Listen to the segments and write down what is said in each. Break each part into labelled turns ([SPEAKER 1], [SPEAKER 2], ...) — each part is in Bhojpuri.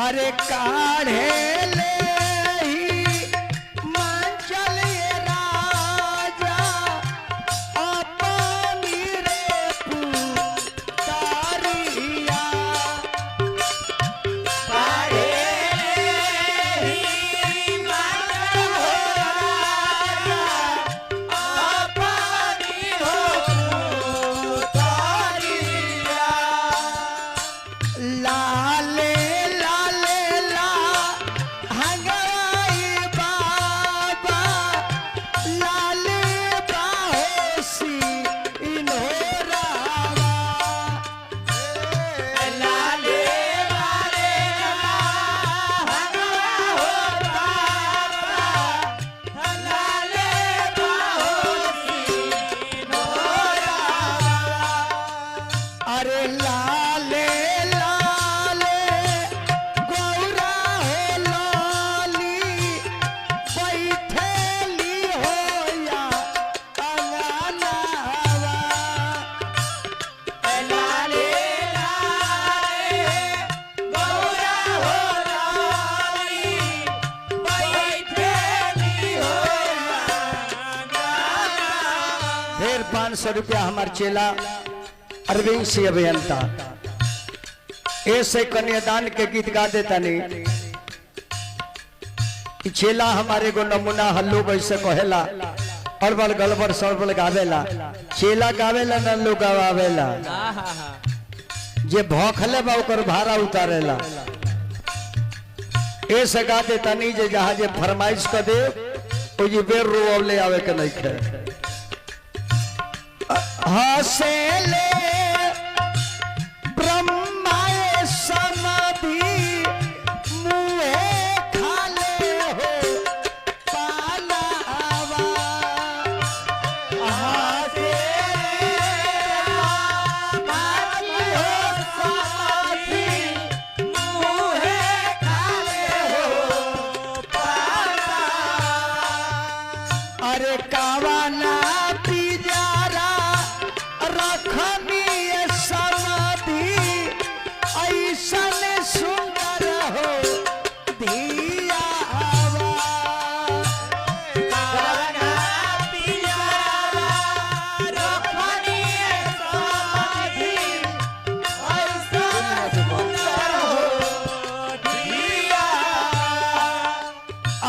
[SPEAKER 1] अरे काढ़े ले ही मंचल ये राजा अपनी रे पुतारिया
[SPEAKER 2] काढ़े ही मंचल राजा अपनी हो पुतारिया
[SPEAKER 1] लाले अरे लाले लाले गौरा हो लाली बैठेली हो या अंगनावा
[SPEAKER 2] लाले लाले गौरा हो लाली बैठेली हो
[SPEAKER 1] फिर 500 रुपया हमार चेला अरविंद सिंह अभियंता ऐसे कन्यादान के गीत गा देता नहीं कि चेला हमारे को नमूना हल्लू वैसे कहेला अड़बड़ गड़बड़ सड़बड़ गावेला चेला गावेला न लोग गावेला जे भौखले बा ओकर भाड़ा उतारेला ऐसे गा देता नहीं जे जहाँ जे फरमाइश कर दे ओ जी बेर रोवले आवे के नहीं खे हसेले ब्रह्माए समाधि मुहे खाले हो पालावा अरे कावाना पिजारा रखनी समाधि ऐसन सुंदर हो धियावा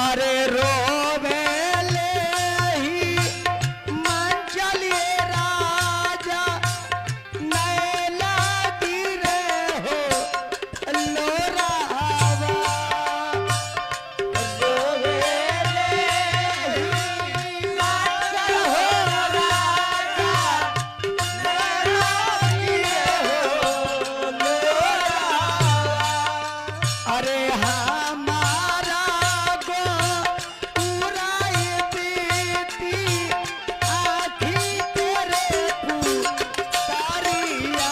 [SPEAKER 1] अरे रोवेले ही मंचल ये राजा नैला गिरे हो लोरावा अरे हमारा गो उड़ाई बेटी आखी तेरे पुतारिया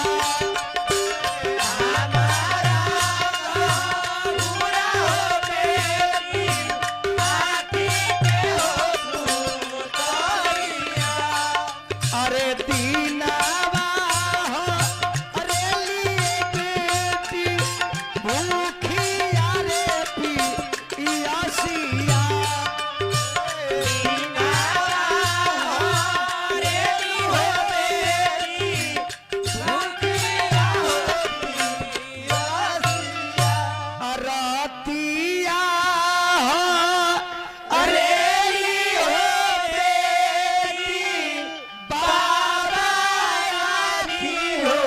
[SPEAKER 1] अरे दीनावा हो अरे लिए बेटी भूखिया रे पियासिया रतिया हो अरे हो बेटी बाबा राखी हो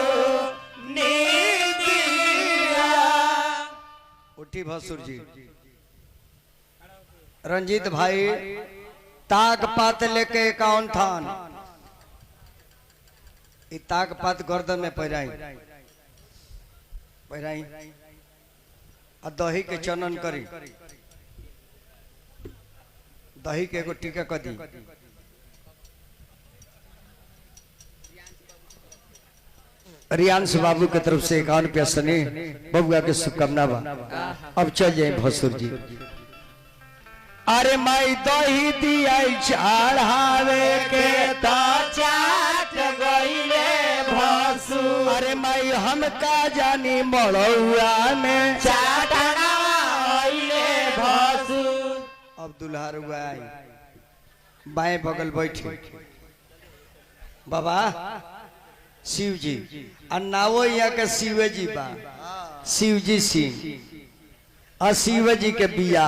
[SPEAKER 1] नीदिया उठी भसुर जी रंजीत भाई ताक पात लेके कौन थान ताक पात गर्दन में पहिराई आ दही के चनन करी दही के एगो टीका कर दी रियांश बाबू के तरफ से 51 रुपया सनी बबुआ के शुभकामना बा। अब चल जाए भसुर जी। अरे माई दही दिया चढ़ावे के ता
[SPEAKER 2] चाट गईले भसुर
[SPEAKER 1] अरे माई हम का जानी मड़ौआ में
[SPEAKER 2] चाटना भसुर
[SPEAKER 1] अब दुल्हा रुआ आई बाएं बगल बैठे बाबा शिव जी और नावो यहाँ के शिव जी बा शिव जी सिंह और शिव जी के बिया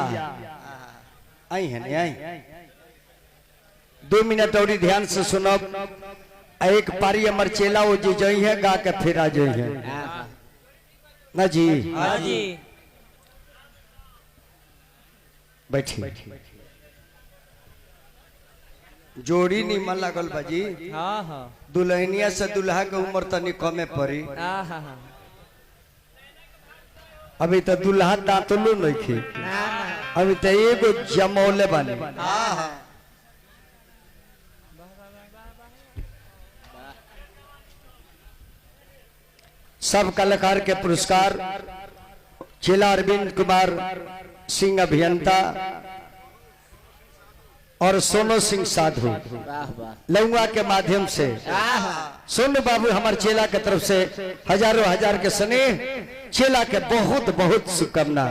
[SPEAKER 1] आई है नहीं आई 2 मिनट और ध्यान से सुनो एक पारी अमर चेला वो जी जई है गा के फिर आ जई है ना जी
[SPEAKER 2] हाँ जी
[SPEAKER 1] बैठी जोड़ी निमन लागल बाजी
[SPEAKER 2] हाँ हाँ
[SPEAKER 1] दुल्हनिया से दुल्हा के उम्र तनी कमे पड़ी अभी तो दुल्हा दांतलो नहीं खे अभी तो एगो जमौले बानी सब कलाकार के पुरस्कार चेला अरविंद कुमार सिंह अभियंता और सोनो सिंह साधु लौंगा के माध्यम से सोनू बाबू हमारे चेला के तरफ से हजारों हजार के स्नेह चेला के बहुत बहुत शुभकामना।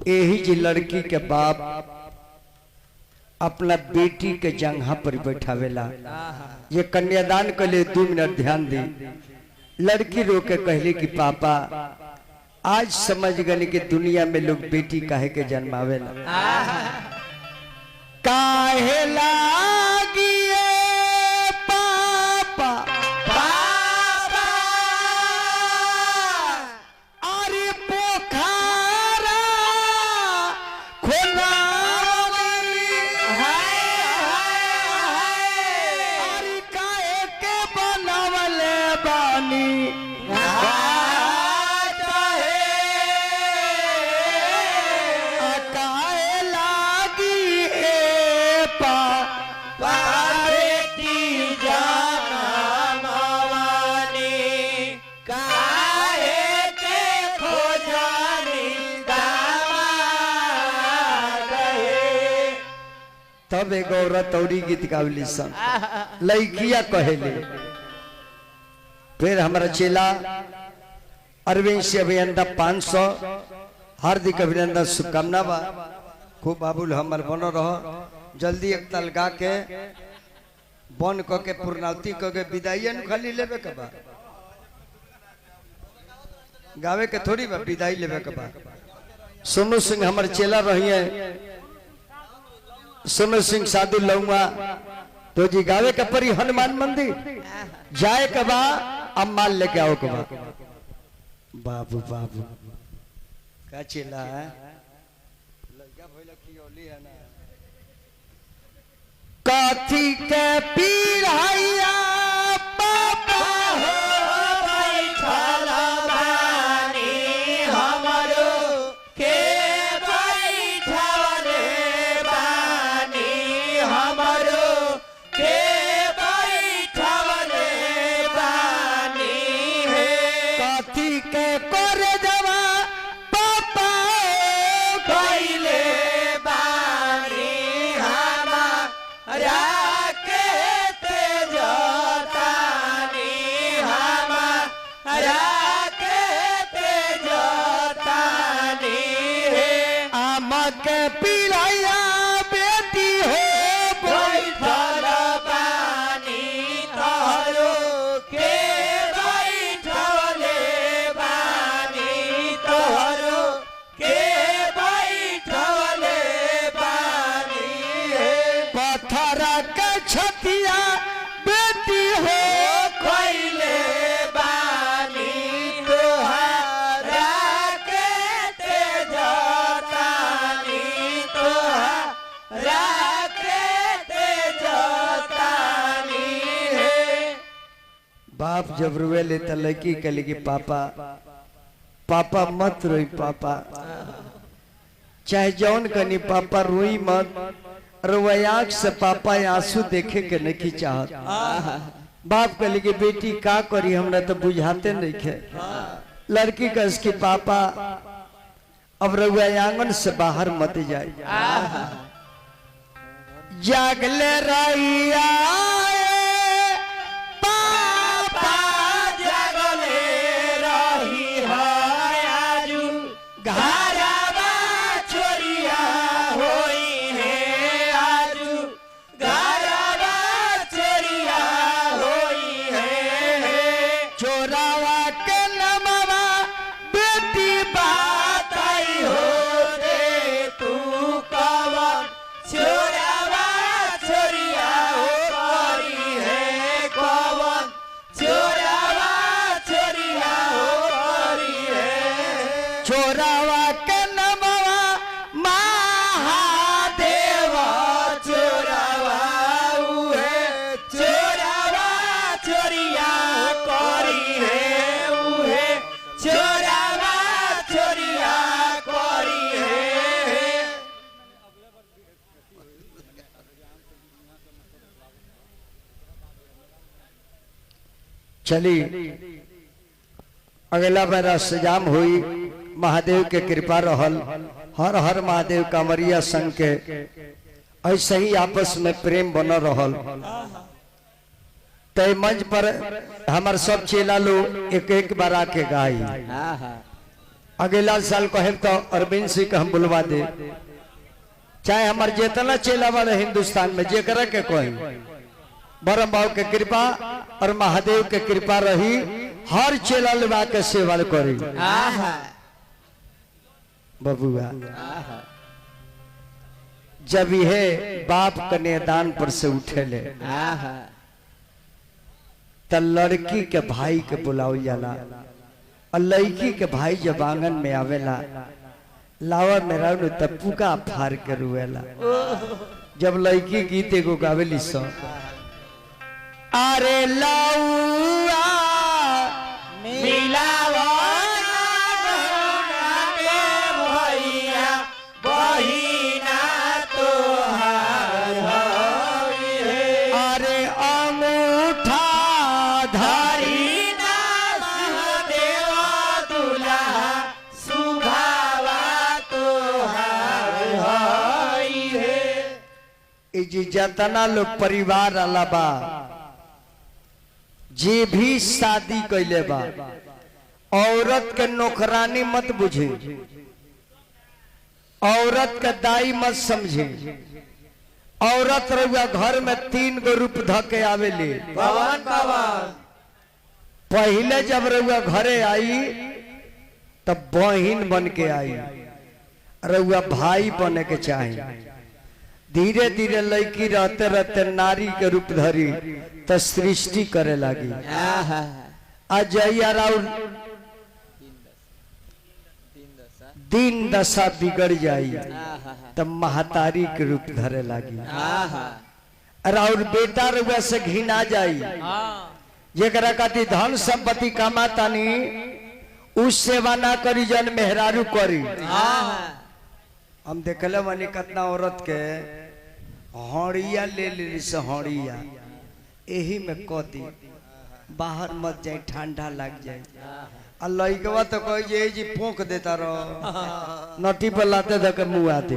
[SPEAKER 1] यही जी लड़की के बाप अपना बेटी के जंघा पर बैठावेला ये कन्यादान के लिए 2 मिनट ध्यान दी। लड़की रो के कहले कि पापा आज समझ गए कि दुनिया में लोग बेटी काहे के जन्मावेला काहे लागिए पापा
[SPEAKER 2] पापा
[SPEAKER 1] अरे पोखरा खोलावली अरे काहे के बनावले बानी काहे लागी ए पापा तब एगो औरत औरी गीत गावली सन लड़किया कहेले फिर हमारा चेला अरविंद से अभियंता 500 हार्दिक अभिनंदन शुभकामना बा खूब बाबुल हमर बनो रहो जल्दी एक ताल गा के बन क के पूर्णावती क के विदाई न खाली लेबे के बा गावे के थोड़ी बा विदाई लेबे के बा। सोनू सिंह हमर चेला रहिए सोनू सिंह साधु लौंगा तो जी गावे के परी हनुमान मंदिर जाए के बा अब माल लेके आओ के बा बाबू बाबू का चेला है लड़का भइला खियोली है ना काथी के पीढ़ाइया पापा हो
[SPEAKER 2] बैठल बानी हमरो के बैठले बानी हमरो के बैठले बानी हे
[SPEAKER 1] काथी के कर देवा पापा
[SPEAKER 2] कैले बानी हमारा के तेजतानी हमारा के तेजतानी हे
[SPEAKER 1] आमा के पीढ़ाइया बेटी हो
[SPEAKER 2] बैठल बानी तोहरो के बैठले बानी तोहरो के बैठले बानी हे
[SPEAKER 1] पत्थर के छतिया बेटी हो
[SPEAKER 2] कैले बानी तोहरा के तेजतानी तोहरा के तेजतानी हे
[SPEAKER 1] बाप जब रुए ले तो लड़की के लगी पापा पापा मत रोई पापा चाहे जौन कनी पापा रोई मत रोयाक से पापा आंसू देखे के नहीं चाहत बाप के लगी बेटी का करी हमरा तो बुझाते नहीं खे लड़की का इसकी पापा अब रुआ आंगन से बाहर मत जाए जागले रहिया
[SPEAKER 2] पापा जगले रही है आजू
[SPEAKER 1] घाट चोरावा के नमवा महादेव
[SPEAKER 2] चोरावा उहे चोरावा चोरिया करी है उहे चोरावा चोरिया करी है।
[SPEAKER 1] चली अगला मेरा सजाम हुई महादेव के कृपा रहल हर हर महादेव कांवरिया संघ के ऐसे ही आपस में प्रेम बन रहल। तय मंच पर हमार सब चेला लोग एक एक बार आके गाई। अगला साल कहे तो अरविंद सिंह के हम बुलवा दे, चाहे हमार जितना चेला वाले हिंदुस्तान में जेकरा के कोई बरम बाबू के कृपा और महादेव के कृपा रही हर चेला लगा के सेवा करी। बबुआ जब यह बाप कन्यादान पर से उठे ले त लड़की के भाई के बुलाओ जाला और लड़की के भाई जब आंगन में आवेला लावा मेरा तपुका फार के रुएला। जब लड़की गीत एगो गावेली सो अरे लाउआ
[SPEAKER 2] मिलावा भैया बहिना तोहार हई है।
[SPEAKER 1] अरे अंगूठा धारी
[SPEAKER 2] ना महादेव दुल्हा सुभावा तोहार हई है।
[SPEAKER 1] ई जी जतना लोग परिवार अलावा जे भी शादी कैले बा औरत के नौकरानी मत बुझे, औरत के दाई मत समझे। औरत रहुआ घर में 3 गो रूप धके आवेली।
[SPEAKER 2] पवन पवन
[SPEAKER 1] पहले जब रहुआ घरे आई तब बहिन बन के आई, रहुआ भाई बने के चाहिए। धीरे धीरे लड़की रहते रहते नारी के रूप धरी तो सृष्टि करे लगी। अजय राउल दिन दशा बिगड़ जाई तब महतारी के रूप धरे लगी। राउल बेटा रुआ से घिना जाई जेकरा खातिर धन संपत्ति कमातानी उस सेवा ना करी जन मेहरारू करी। हम देखले मनी कितना औरत के हड़िया ले ली से हड़िया यही में कदी बाहर मत जाए ठंडा लग जाए। लइकवा तो कह जी पोंक देता रहो नटी पर लाते धके मुँह आते।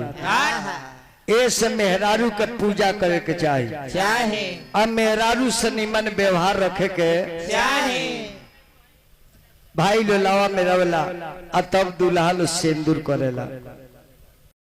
[SPEAKER 1] ऐसे मेहरारू के पूजा करे के चाहे और मेहरारू से निमन व्यवहार रखे के
[SPEAKER 2] चाहे।
[SPEAKER 1] भाई लो लावा मेरा वाला तब दुल्हा लो सिंदूर करेला।